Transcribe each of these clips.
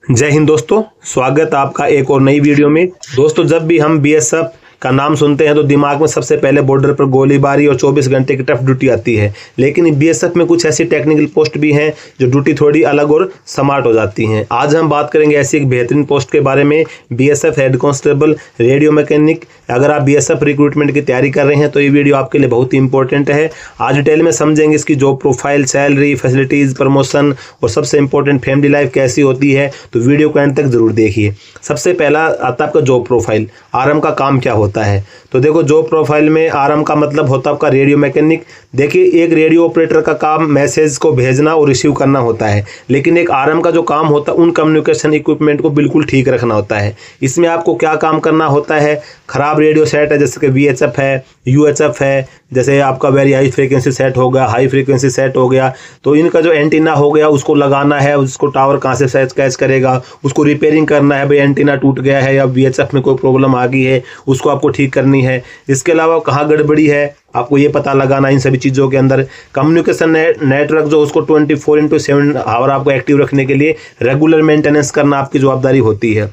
जय हिंद दोस्तों, स्वागत आपका एक और नई वीडियो में। दोस्तों, जब भी हम बीएसएफ का नाम सुनते हैं तो दिमाग में सबसे पहले बॉर्डर पर गोलीबारी और 24 घंटे की टफ ड्यूटी आती है। लेकिन बीएसएफ में कुछ ऐसी टेक्निकल पोस्ट भी हैं जो ड्यूटी थोड़ी अलग और स्मार्ट हो जाती हैं। आज हम बात करेंगे ऐसी एक बेहतरीन पोस्ट के बारे में, BSF head constable radio mechanic. अगर आप बीएसएफ रिक्रूटमेंट की तैयारी कर रहे हैं तो ये वीडियो आपके लिए बहुत ही इंपॉर्टेंट है। आज डिटेल में समझेंगे इसकी job profile, salary, facilities, promotion और सबसे इंपॉर्टेंट फैमिली लाइफ कैसी होती है। तो वीडियो को एंड तक जरूर देखिए। सबसे पहला आता है आपका जॉब प्रोफाइल, आरएम का काम क्या होता है। तो देखो, जॉब प्रोफाइल में आरएम का मतलब होता है आपका रेडियो मैकेनिक। देखिए, एक रेडियो ऑपरेटर का काम मैसेज को भेजना और रिसीव करना होता है, लेकिन एक आरएम का जो काम होता है उन कम्युनिकेशन इक्विपमेंट को बिल्कुल ठीक रखना होता है। इसमें आपको क्या काम करना होता है, खराब रेडियो सेट है जैसे कि वीएचएफ है, यूएचएफ है, जैसे आपका वेरी हाई फ्रीक्वेंसी सेट हो गया, हाई फ्रीक्वेंसी सेट हो गया, तो इनका जो एंटीना हो गया उसको लगाना है, उसको टावर कहाँ से सेट कैच करेगा, उसको रिपेयरिंग करना है। भाई एंटीना टूट गया है या वीएचएफ में कोई प्रॉब्लम आ गई है, उसको आपको ठीक करनी है। इसके अलावा कहाँ गड़बड़ी है आपको ये पता लगाना। इन सभी चीज़ों के अंदर कम्युनिकेशन नेटवर्क जो उसको 24/7 आवर आपको एक्टिव रखने के लिए रेगुलर मेंटेनेंस करना आपकी जवाबदारी होती है।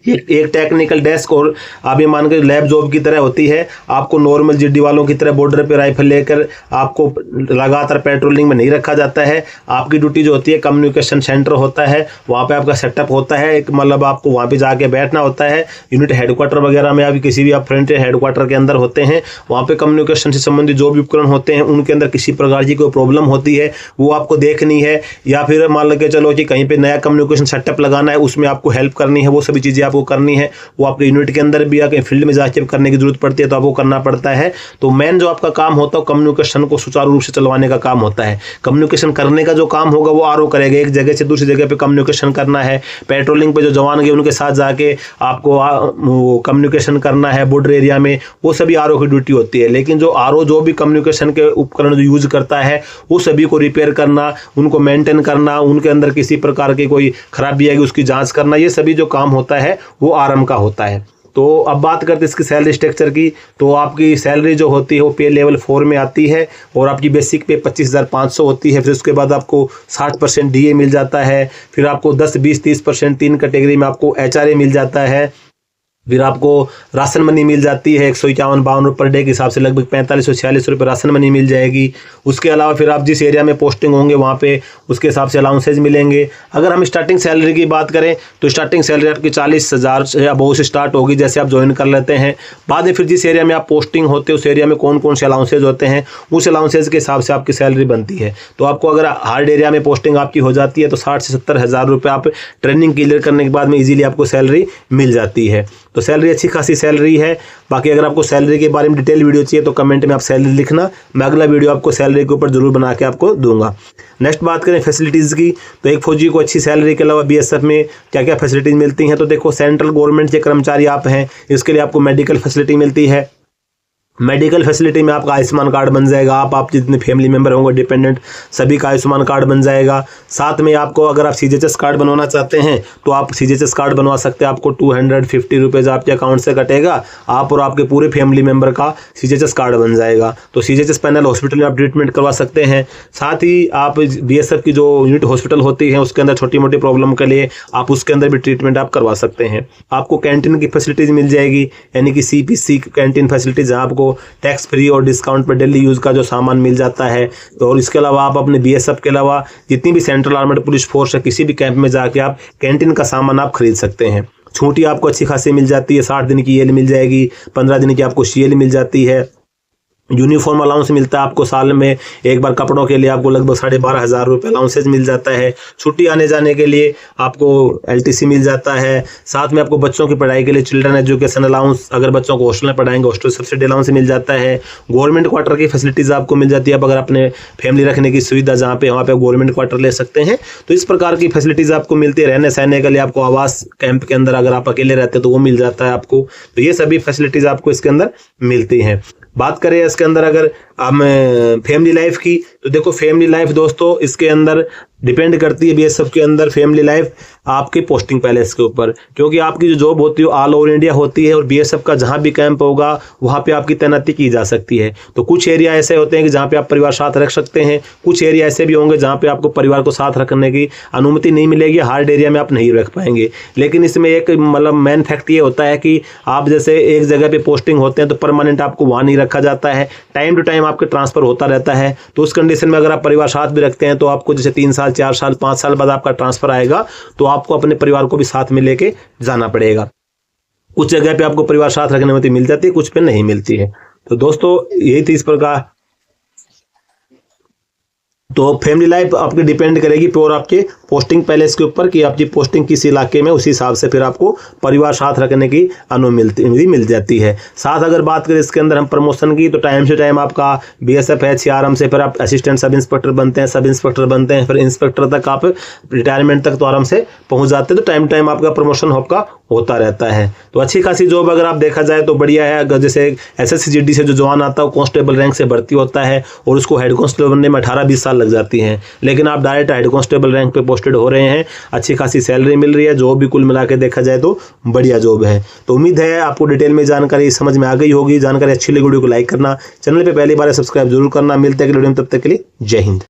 एक टेक्निकल डेस्क और आप ये मान कर लैब जॉब की तरह होती है। आपको नॉर्मल जिड्डी वालों की तरह बॉर्डर पे राइफल लेकर आपको लगातार पेट्रोलिंग में नहीं रखा जाता है। आपकी ड्यूटी जो होती है, कम्युनिकेशन सेंटर होता है, वहाँ पे आपका सेटअप होता है। एक मतलब आपको वहाँ पे जाके बैठना होता है। यूनिट हेडक्वार्टर वगैरह में, आप किसी भी आप फ्रंट हेडक्वार्टर के अंदर होते हैं, वहाँ पे कम्युनिकेशन से संबंधित जो भी उपकरण होते हैं उनके अंदर किसी प्रकार की कोई प्रॉब्लम होती है वो आपको देखनी है। या फिर मान के चलो कि कहीं पर नया कम्युनिकेशन सेटअप लगाना है, उसमें आपको हेल्प करनी है, वो सभी चीज़ें आपको करनी है। वो आपके यूनिट के अंदर भी आके फील्ड में जाके करने की जरूरत पड़ती है तो आपको करना पड़ता है। तो मेन जो आपका काम होता है कम्युनिकेशन को सुचारू रूप से चलवाने का काम होता है। कम्युनिकेशन करने का जो काम होगा वो आरओ करेगा। एक जगह से दूसरी जगह पे कम्युनिकेशन करना है, पेट्रोलिंग पे जो जवान गए उनके साथ जाके आपको कम्युनिकेशन करना है बॉर्डर एरिया में, वो सभी आरओ की ड्यूटी होती है। लेकिन जो आरओ जो भी कम्युनिकेशन के उपकरण जो यूज करता है वो सभी को रिपेयर करना, उनको मेंटेन करना, उनके अंदर किसी प्रकार की कोई खराबी आएगी उसकी जांच करना, ये सभी जो काम होता है वो आरएम का होता है। तो अब बात करते हैं इसकी सैलरी स्ट्रक्चर की। तो आपकी सैलरी जो होती है वो पे लेवल 4 में आती है और आपकी बेसिक पे 25,500 होती है। फिर उसके बाद आपको 60% डीए मिल जाता है। फिर आपको 10, 20, 30% 3 कैटेगरी में आपको एचआरए मिल जाता है। फिर आपको राशन मनी मिल जाती है 151-52 रुपये पर डे के हिसाब से, लगभग 45-46 रुपये राशन मनी मिल जाएगी। उसके अलावा फिर आप जिस एरिया में पोस्टिंग होंगे वहाँ पे उसके हिसाब से अलाउंसेज मिलेंगे। अगर हम स्टार्टिंग सैलरी की बात करें तो स्टार्टिंग सैलरी आपकी 40,000 से अबव से स्टार्ट होगी जैसे आप ज्वाइन कर लेते हैं। बाद में फिर जिस एरिया में आप पोस्टिंग होते हैं उस एरिया में कौन कौन से अलाउंसेज होते हैं उस अलाउंसेज के हिसाब से आपकी सैलरी बनती है। तो आपको अगर हार्ड एरिया में पोस्टिंग आपकी हो जाती है तो 60 से 70 हज़ार रुपये आप ट्रेनिंग क्लियर करने के बाद में ईजिली आपको सैलरी मिल जाती है। तो सैलरी अच्छी खासी सैलरी है। बाकी अगर आपको सैलरी के बारे में डिटेल वीडियो चाहिए तो कमेंट में आप सैलरी लिखना, मैं अगला वीडियो आपको सैलरी के ऊपर जरूर बना के आपको दूंगा। नेक्स्ट बात करें फैसिलिटीज़ की, तो एक फौजी को अच्छी सैलरी के अलावा बीएसएफ में क्या क्या फैसिलिटीज़ मिलती हैं। तो देखो, सेंट्रल गवर्नमेंट के कर्मचारी आप हैं, इसके लिए आपको मेडिकल फैसिलिटी मिलती है। मेडिकल फैसिलिटी में आपका आयुष्मान कार्ड बन जाएगा। आप जितने फैमिली मेंबर होंगे डिपेंडेंट सभी का आयुष्मान कार्ड बन जाएगा। साथ में आपको अगर आप सीजीएचएस कार्ड बनवाना चाहते हैं तो आप सीजीएचएस कार्ड बनवा सकते हैं। आपको 250 रुपीज़ आपके अकाउंट से कटेगा, आप और आपके पूरे फैमिली मेंबर का सीजीएचएस कार्ड बन जाएगा। तो सीजीएचएस पैनल हॉस्पिटल में आप ट्रीटमेंट करवा सकते हैं। साथ ही आप बीएसएफ की जो यूनिट हॉस्पिटल होती है उसके अंदर छोटी मोटी प्रॉब्लम के लिए आप उसके अंदर भी ट्रीटमेंट आप करवा सकते हैं। आपको कैंटीन की फैसिलिटीज मिल जाएगी, यानी कि सीपीसी कैंटीन फैसिलिटीज, आपको टैक्स फ्री और डिस्काउंट पर डेली यूज़ का जो सामान मिल जाता है। और इसके अलावा आप अपने बीएसएफ के अलावा जितनी भी सेंट्रल आर्मड पुलिस फोर्स है किसी भी कैंप में जाके आप कैंटीन का सामान आप खरीद सकते हैं। छुट्टी आपको अच्छी खासी मिल जाती है, 60 दिन की ईएल मिल जाएगी, 15 दिन की आपको सीएल मिल जाती है। यूनिफॉर्म अलाउंस मिलता है आपको साल में एक बार, कपड़ों के लिए आपको लगभग 12,500 रुपये अलाउंसेज मिल जाता है। छुट्टी आने जाने के लिए आपको एलटीसी मिल जाता है। साथ में आपको बच्चों की पढ़ाई के लिए चिल्ड्रन एजुकेशन अलाउंस, अगर बच्चों को हॉस्टल में पढ़ाएंगे हॉस्टल सब्सिडी अलाउंस मिल जाता है। गवर्नमेंट क्वार्टर की फैसिलिटीज़ आपको मिल जाती है। आप अगर अपने फैमिली रखने की सुविधा जहाँ पे वहाँ पे गवर्नमेंट क्वार्टर ले सकते हैं तो इस प्रकार की फैसिलिटीज़ आपको मिलती है। रहने सहने के लिए आपको आवास कैंप के अंदर अगर आप अकेले रहते हैं तो वो मिल जाता है आपको। तो ये सभी फैसिलिटीज़ आपको इसके अंदर मिलती हैं। बात करें इसके अंदर अगर फैमिली लाइफ की, तो देखो फैमिली लाइफ दोस्तों इसके अंदर डिपेंड करती है बीएसएफ के अंदर फैमिली लाइफ आपके पोस्टिंग पैलेस के ऊपर, क्योंकि आपकी जो जॉब होती है ऑल ओवर इंडिया होती है और बीएसएफ का जहां भी कैंप होगा वहां पे आपकी तैनाती की जा सकती है। तो कुछ एरिया ऐसे होते हैं कि जहां पे आप परिवार साथ रख सकते हैं, कुछ एरिया ऐसे भी होंगे जहां पे आपको परिवार को साथ रखने की अनुमति नहीं मिलेगी, हार्ड एरिया में आप नहीं रख पाएंगे। लेकिन इसमें एक मतलब मेन फैक्ट ये होता है कि आप जैसे एक जगह पे पोस्टिंग होते हैं तो परमानेंट आपको वहां नहीं रखा जाता है, टाइम टू टाइम आपके ट्रांसफर होता रहता है। तो उस कंडीशन में अगर आप परिवार साथ भी रखते हैं तो आपको जैसे 3 साल 4 साल 5 साल बाद आपका ट्रांसफर आएगा तो आपको अपने परिवार को भी साथ में लेके जाना पड़ेगा। कुछ जगह पे आपको परिवार साथ रखने में अनुमति मिल जाती है, कुछ पे नहीं मिलती है। तो दोस्तों यही थी इस प्रकार। तो फैमिली लाइफ आपकी डिपेंड करेगी प्योर आपके पोस्टिंग पैलेस के ऊपर कि आपकी पोस्टिंग किस इलाके में, उसी हिसाब से फिर आपको परिवार साथ रखने की अनुमति मिल जाती है। साथ अगर बात करें इसके अंदर हम प्रमोशन की, तो टाइम से टाइम आपका बीएसएफ है सीआरएम से फिर आप असिस्टेंट सब इंस्पेक्टर बनते हैं, सब इंस्पेक्टर बनते हैं, फिर इंस्पेक्टर तक आप रिटायरमेंट तक तो आराम से पहुंच जाते हैं। तो टाइम टाइम आपका प्रमोशन आपका होता रहता है। तो अच्छी खासी जॉब अगर आप देखा जाए तो बढ़िया है। अगर जैसे एसएससी से जो जवान आता है वो कांस्टेबल रैंक से भर्ती होता है और उसको हेड कांस्टेबल बनने में 18-20 साल लग जाती हैं, लेकिन आप डायरेक्ट हेड कांस्टेबल रैंक पे पोस्टेड हो रहे हैं, अच्छी खासी सैलरी मिल रही है, जॉब भी कुल मिला के देखा जाए तो बढ़िया जॉब है। तो उम्मीद है आपको डिटेल में जानकारी समझ में आ गई होगी। जानकारी अच्छी लगी वीडियो को लाइक करना, चैनल पे पहली बार सब्सक्राइब जरूर करना। मिलते हैं अगले वीडियो में, तब तक के लिए जय हिंद।